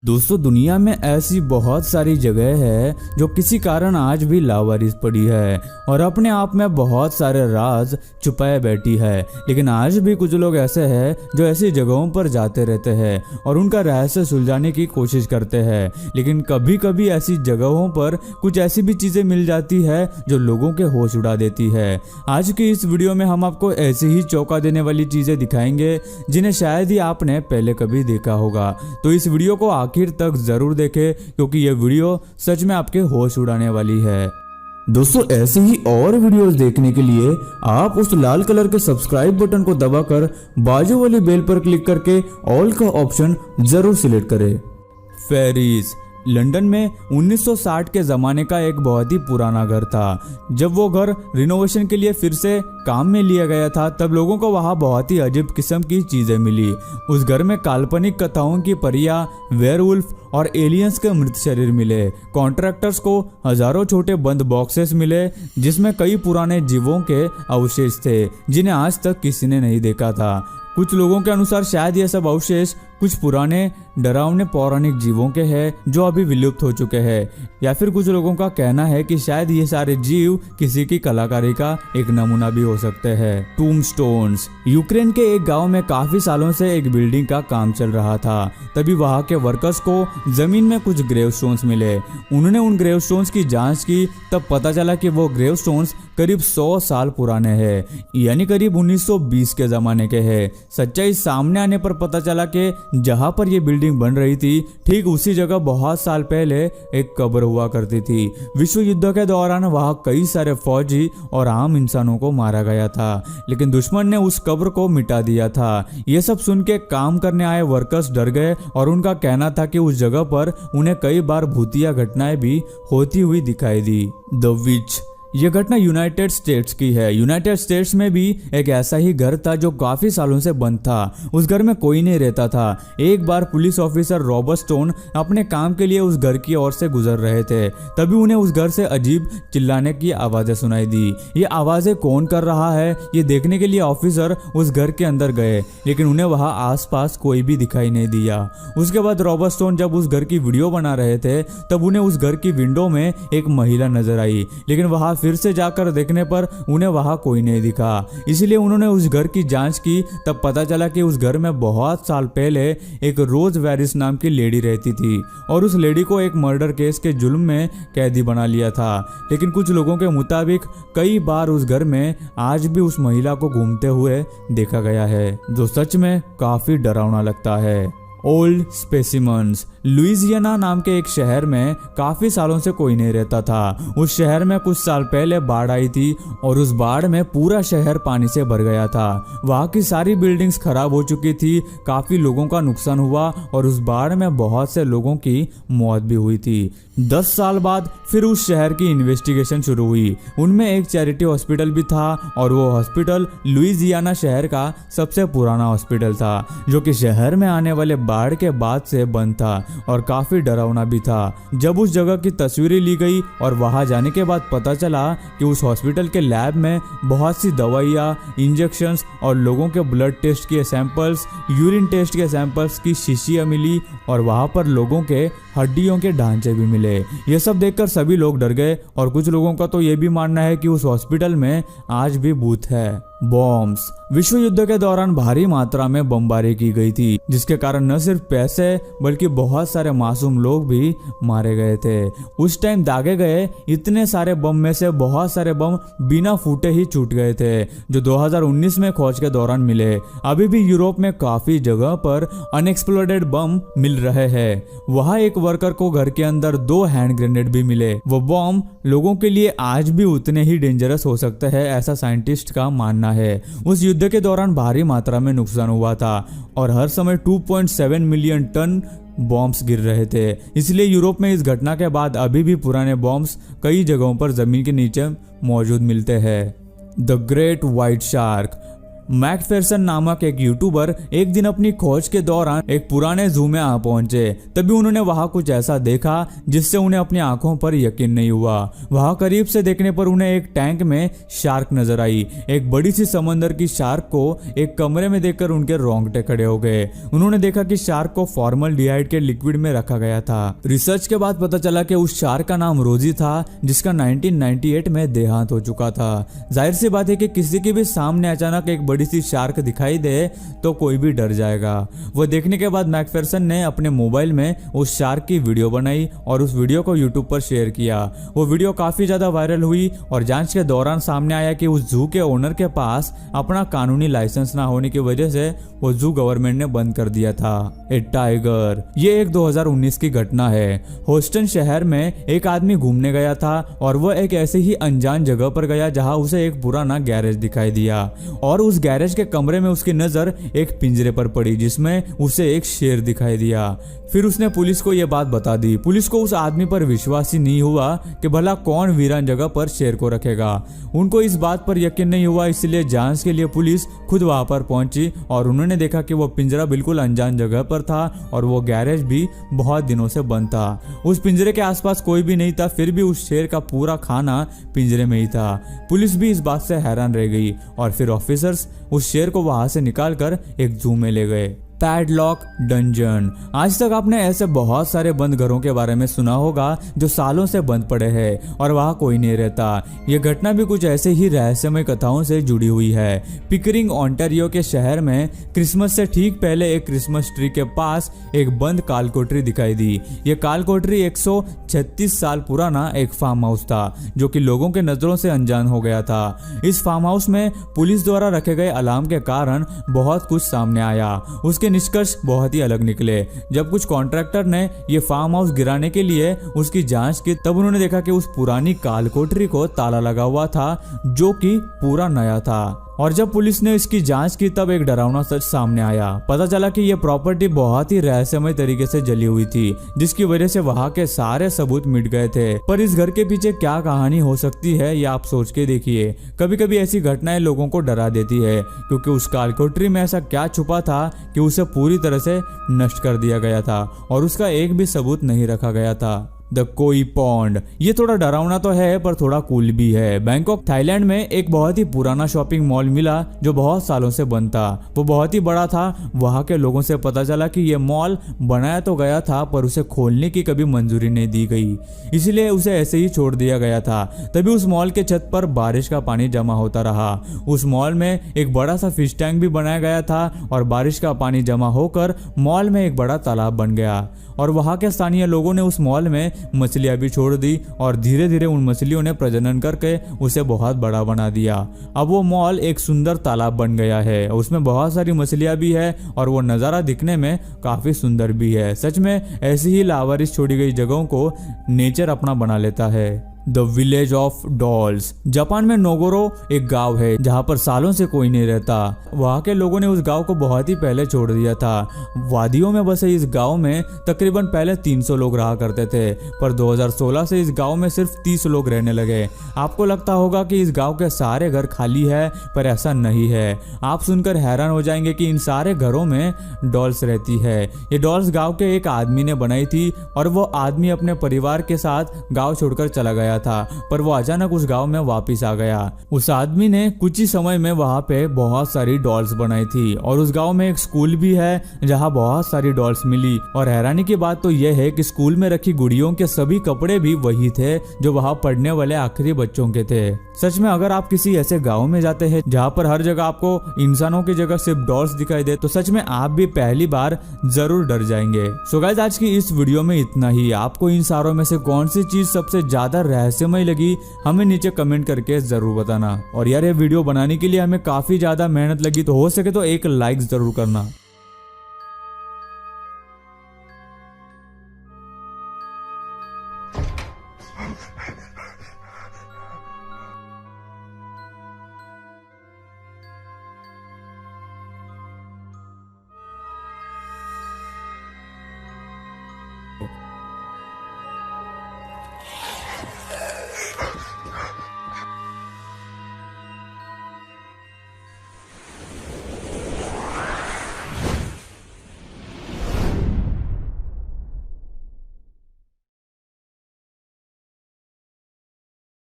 दोस्तों, दुनिया में ऐसी बहुत सारी जगह है जो किसी कारण आज भी लावारिस पड़ी है और अपने आप में बहुत सारे राज छुपाए बैठी है। लेकिन आज भी कुछ लोग ऐसे हैं जो ऐसी जगहों पर जाते रहते हैं और उनका रहस्य सुलझाने की कोशिश करते हैं। लेकिन कभी कभी ऐसी जगहों पर कुछ ऐसी भी चीजें मिल जाती है जो लोगों के होश उड़ा देती है। आज की इस वीडियो में हम आपको ऐसी ही चौंका देने वाली चीजें दिखाएंगे जिन्हें शायद ही आपने पहले कभी देखा होगा। तो इस वीडियो को आखिर तक जरूर देखें क्योंकि यह वीडियो सच में आपके होश उड़ाने वाली है। दोस्तों, ऐसे ही और वीडियोस देखने के लिए आप उस लाल कलर के सब्सक्राइब बटन को दबाकर बाजू वाली बेल पर क्लिक करके ऑल का ऑप्शन जरूर सिलेक्ट करें। फेरीज लंदन में 1960 के ज़माने का एक बहुत ही पुराना घर था। जब वो घर रिनोवेशन के लिए फिर से काम में लिया गया था तब लोगों को वहाँ बहुत ही अजीब किस्म की चीज़ें मिली। उस घर में काल्पनिक कथाओं की परियां, वेयरवुल्फ और एलियंस के मृत शरीर मिले। कॉन्ट्रैक्टर्स को हजारों छोटे बंद बॉक्सेस मिले जिसमें कई पुराने जीवों के अवशेष थे जिन्हें आज तक किसी ने नहीं देखा था। कुछ लोगों के अनुसार शायद ये सब अवशेष कुछ पुराने डरावने पौराणिक जीवों के हैं जो अभी विलुप्त हो चुके हैं, या फिर कुछ लोगों का कहना है कि शायद ये सारे जीव किसी की कलाकारी का एक नमूना भी हो सकते हैं। टूम्बस्टोन्स यूक्रेन के एक गांव में काफी सालों से एक बिल्डिंग का काम चल रहा था। तभी वहां के वर्कर्स को जमीन में कुछ ग्रेवस्टोन्स मिले। उन्होंने उन ग्रेवस्टोन्स की जांच की, तब पता चला कि वो ग्रेवस्टोन्स करीब 100 साल पुराने हैं, यानी करीब 1920 के जमाने के हैं। सच्चाई सामने आने पर पता चला कि जहां पर यह बिल्डिंग बन रही थी ठीक उसी जगह बहुत साल पहले एक कब्र हुआ करती थी। विश्व युद्ध के दौरान वहां कई सारे फौजी और आम इंसानों को मारा गया था, लेकिन दुश्मन ने उस कब्र को मिटा दिया था। ये सब सुन के काम करने आए वर्कर्स डर गए और उनका कहना था कि उस जगह पर उन्हें कई बार भूतिया घटनाएं भी होती हुई दिखाई दी। द विच यह घटना यूनाइटेड स्टेट्स की है। यूनाइटेड स्टेट्स में भी एक ऐसा ही घर था जो काफी सालों से बंद था। उस घर में कोई नहीं रहता था। एक बार पुलिस ऑफिसर रॉबर्ट स्टोन अपने काम के लिए उस घर की ओर से गुजर रहे थे, तभी उन्हें उस घर से अजीब चिल्लाने की आवाजें सुनाई दी। ये आवाजें कौन कर रहा है ये देखने के लिए ऑफिसर उस घर के अंदर गए, लेकिन उन्हें वहां आसपास कोई भी दिखाई नहीं दिया। उसके बाद रॉबर्ट स्टोन जब उस घर की वीडियो बना रहे थे तब उन्हें उस घर की विंडो में एक महिला नजर आई, लेकिन वहां फिर से जाकर देखने पर उन्हें वहां कोई नहीं दिखा। इसलिए उन्होंने उस घर की जांच की, तब पता चला कि उस घर में बहुत साल पहले एक रोज वेरिस नाम की लेडी रहती थी और उस लेडी को एक मर्डर केस के जुल्म में कैदी बना लिया था। लेकिन कुछ लोगों के मुताबिक कई बार उस घर में आज भी उस महिला को घूमते हुए देखा गया है, जो सच में काफी डरावना लगता है। ओल्ड स्पेसिमन्स लुइजियाना नाम के एक शहर में काफी सालों से कोई नहीं रहता था। उस शहर में कुछ साल पहले बाढ़ आई थी और उस बाढ़ में पूरा शहर पानी से भर गया था। वहां की सारी बिल्डिंग्स खराब हो चुकी थी, काफी लोगों का नुकसान हुआ और उस बाढ़ में बहुत से लोगों की मौत भी हुई थी। 10 साल बाद फिर उस शहर की इन्वेस्टिगेशन शुरू हुई। उनमें एक चैरिटी हॉस्पिटल भी था और वो हॉस्पिटल लुइजियाना शहर का सबसे पुराना हॉस्पिटल था, जो कि शहर में आने वाले बाढ़ के बाद से बंद था और काफी डरावना भी था। जब उस जगह की तस्वीरें ली गई और वहां जाने के बाद पता चला कि उस हॉस्पिटल के लैब में बहुत सी दवाइयाँ, इंजेक्शंस और लोगों के ब्लड टेस्ट के सैंपल्स, यूरिन टेस्ट के सैंपल्स की शीशियां मिली और वहां पर लोगों के हड्डियों के ढांचे भी मिले। ये सब देखकर सभी लोग डर गए और कुछ लोगों का तो ये भी मानना है कि उस हॉस्पिटल में आज भी भूत है। बॉम्ब्स विश्व युद्ध के दौरान भारी मात्रा में बमबारी की गई थी, जिसके कारण न सिर्फ पैसे बल्कि बहुत सारे मासूम लोग भी मारे गए थे। उस टाइम दागे गए इतने सारे बम में से बहुत सारे बम बिना फूटे ही छूट गए थे, जो 2019 में खोज के दौरान मिले। अभी भी यूरोप में काफी जगह पर अनएक्सप्लोडेड बम मिल रहे हैं। वहाँ एक वर्कर को घर के अंदर 2 हैंड ग्रेनेड भी मिले। वो बम लोगों के लिए आज भी उतने ही डेंजरस हो सकते हैं, ऐसा साइंटिस्ट का मानना है। उस युद्ध के दौरान भारी मात्रा में नुकसान हुआ था और हर समय 2.7 मिलियन टन बॉम्ब्स गिर रहे थे। इसलिए यूरोप में इस घटना के बाद अभी भी पुराने बॉम्ब्स कई जगहों पर जमीन के नीचे मौजूद मिलते हैं। द ग्रेट व्हाइट शार्क मैकफेरसन नामक एक यूट्यूबर एक दिन अपनी खोज के दौरान एक पुराने जू में आ पहुंचे। तभी उन्होंने वहां कुछ ऐसा देखा जिससे उन्हें अपनी आंखों पर यकीन नहीं हुआ। वहां करीब से देखने पर उन्हें एक टैंक में शार्क नजर आई। एक बड़ी सी समंदर की शार्क को एक कमरे में देखकर उनके रोंगटे खड़े हो गए। उन्होंने देखा कि शार्क को फॉर्मल्डिहाइड के लिक्विड में रखा गया था। रिसर्च के बाद पता चला कि उस शार्क का नाम रोजी था, जिसका 1998 में देहांत हो चुका था। जाहिर सी बात है कि किसी के भी सामने अचानक एक बड़ी सी शार्क दिखाई दे तो कोई भी डर जाएगा। वो देखने के बाद मैकफेरसन ने अपने मोबाइल में उस शार्क की वीडियो बनाई और उस वीडियो को यूट्यूब पर शेयर किया। वो वीडियो काफी ज्यादा वायरल हुई और जांच के दौरान सामने आया कि उस जू के ओनर के पास अपना कानूनी लाइसेंस ना होने की वजह से वो जू गवर्नमेंट ने बंद कर दिया था। ए टाइगर। ये एक 2019 की घटना है। ह्यूस्टन शहर में एक आदमी घूमने गया था और वह एक ऐसे ही अनजान जगह पर गया जहां उसे एक पुराना गैरेज दिखाई दिया और उस गैरेज के कमरे में उसकी नजर एक पिंजरे पर पड़ी जिसमें उसे एक शेर दिखाई दिया। फिर उसने पुलिस को यह बात बता दी। पुलिस को उस आदमी पर विश्वास ही नहीं हुआ कि भला कौन वीरान जगह पर शेर को रखेगा। उनको इस बात पर यकीन नहीं हुआ, इसलिए जांच के लिए पुलिस खुद वहां पर पहुंची और उन्होंने देखा कि वो पिंजरा बिल्कुल अनजान जगह पर था और वो गैरेज भी बहुत दिनों से बंद था। उस पिंजरे के आसपास कोई भी नहीं था, फिर भी उस शेर का पूरा खाना पिंजरे में ही था। पुलिस भी इस बात से हैरान रह गई और फिर ऑफिसर्स उस शेर को वहां से निकालकर एक जू में ले गए। Padlock dungeon. आज तक आपने ऐसे बहुत सारे बंद घरों के बारे में सुना होगा जो सालों से बंद पड़े हैं और वहां कोई नहीं रहता। यह घटना भी कुछ ऐसे ही रहस्यमय कथाओं से जुड़ी हुई है। पिकरिंग ओंटारियो के शहर में क्रिसमस से ठीक पहले एक क्रिसमस ट्री के पास एक बंद कालकोठरी दिखाई दी। यह कालकोठरी 136 साल पुराना एक फार्म हाउस था जो कि लोगों के नजरों से अनजान हो गया था। इस फार्म हाउस में पुलिस द्वारा रखे गए अलार्म के कारण बहुत कुछ सामने आया। उसके निष्कर्ष बहुत ही अलग निकले। जब कुछ कॉन्ट्रैक्टर ने यह फार्म हाउस गिराने के लिए उसकी जांच की तब उन्होंने देखा कि उस पुरानी कालकोठरी को ताला लगा हुआ था जो कि पूरा नया था। और जब पुलिस ने इसकी जांच की तब एक डरावना सच सामने आया। पता चला कि यह प्रॉपर्टी बहुत ही रहस्यमय तरीके से जली हुई थी जिसकी वजह से वहां के सारे सबूत मिट गए थे। पर इस घर के पीछे क्या कहानी हो सकती है ये आप सोच के देखिए। कभी कभी ऐसी घटनाएं लोगों को डरा देती है क्योंकि उस कालकोठरी में ऐसा क्या छुपा था कि उसे पूरी तरह से नष्ट कर दिया गया था और उसका एक भी सबूत नहीं रखा गया था। द कोई पॉन्ड। ये थोड़ा डरावना तो है पर थोड़ा कूल भी है। बैंकॉक थाईलैंड में एक बहुत ही पुराना शॉपिंग मॉल मिला जो बहुत सालों से बंद था। वो बहुत ही बड़ा था। वहां के लोगों से पता चला कि ये मॉल बनाया तो गया था पर उसे खोलने की कभी मंजूरी नहीं दी गई, इसलिए उसे ऐसे ही छोड़ दिया गया था। तभी उस मॉल के छत पर बारिश का पानी जमा होता रहा। उस मॉल में एक बड़ा सा फिश टैंक भी बनाया गया था और बारिश का पानी जमा होकर मॉल में एक बड़ा तालाब बन गया और वहां के स्थानीय लोगों ने उस मॉल में मछलियां भी छोड़ दी और धीरे धीरे उन मछलियों ने प्रजनन करके उसे बहुत बड़ा बना दिया। अब वो मॉल एक सुंदर तालाब बन गया है। उसमें बहुत सारी मछलियां भी है और वो नज़ारा दिखने में काफी सुंदर भी है। सच में ऐसी ही लावारिस छोड़ी गई जगहों को नेचर अपना बना लेता है। The village of dolls. Japan में नोगोरो एक गांव है जहां पर सालों से कोई नहीं रहता। वहां के लोगों ने उस गांव को बहुत ही पहले छोड़ दिया था। वादियों में बसे इस गांव में तकरीबन पहले 300 लोग रहा करते थे पर 2016 से इस गांव में सिर्फ 30 लोग रहने लगे। आपको लगता होगा कि इस गांव के सारे घर खाली है पर ऐसा नहीं है। आप सुनकर हैरान हो जाएंगे कि इन सारे घरों में डॉल्स रहती है। ये डॉल्स गाँव के एक आदमी ने बनाई थी और वो आदमी अपने परिवार के साथ गाँव छोड़कर चला गया था पर वो अचानक उस गांव में वापस आ गया। उस आदमी ने कुछ ही समय में वहां पे बहुत सारी डॉल्स बनाई थी और उस गांव में एक स्कूल भी है जहां बहुत सारी डॉल्स मिली। और हैरानी की बात तो यह है कि स्कूल में रखी गुड़ियों के सभी कपड़े भी वही थे जो वहां पढ़ने वाले आखिरी बच्चों के थे। सच में अगर आप किसी ऐसे गाँव में जाते हैं जहाँ पर हर जगह आपको इंसानों की जगह सिर्फ डॉल्स दिखाई दे तो सच में आप भी पहली बार जरूर डर जाएंगे। सो गाइस आज की इस वीडियो में इतना ही। आपको इन सारों में से कौन सी चीज सबसे ज्यादा रहस्यमय लगी हमें नीचे कमेंट करके जरूर बताना। और यार ये वीडियो बनाने के लिए हमें काफी ज्यादा मेहनत लगी तो हो सके तो एक लाइक जरूर करना।